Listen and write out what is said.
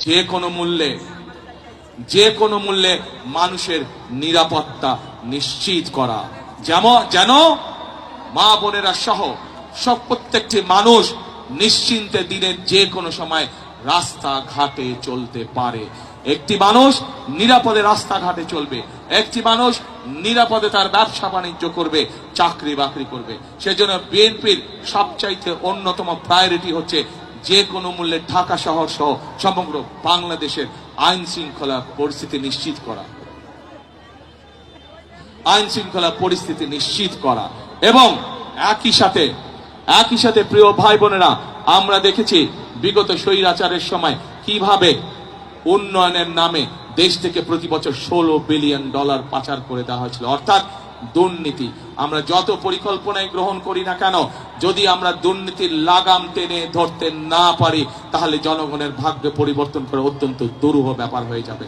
যে কোনো মূল্যে মানুষের নিরাপত্তা নিশ্চিত করা, যেন মা বোনেরা সহ সব প্রত্যেকটি মানুষ নিশ্চিন্তে দিনের যে কোনো সময় রাস্তাঘাটে চলতে পারে। একটি মানুষ নিরাপদে রাস্তাঘাটে চলবে, একটি মানুষ নিরাপদে তার ব্যবসা বাণিজ্য করবে, চাকরি বাকরি করবে। সেজন্য বিএনপির সবচাইতে অন্যতম প্রায়োরিটি হচ্ছে যে কোনো মূল্যে ঢাকা শহর সহ সমগ্র বাংলাদেশের আইন শৃঙ্খলা পরিস্থিতি নিশ্চিত করা এবং একই সাথে প্রিয় ভাই বোনেরা, আমরা দেখেছি বিগত স্বৈরাচারের সময় কিভাবে উন্নয়নের নামে দেশ থেকে প্রতি বছর $16 বিলিয়ন পাচার করে দেওয়া হয়েছিল, অর্থাৎ দুর্নীতি। আমরা যত পরিকল্পনায় গ্রহণ করি না কেন, যদি আমরা দুর্নীতির লাগাম টেনে ধরতে না পারি, তাহলে জনগণের ভাগ্য পরিবর্তন করা অত্যন্ত দুরূহ ব্যাপার হয়ে যাবে।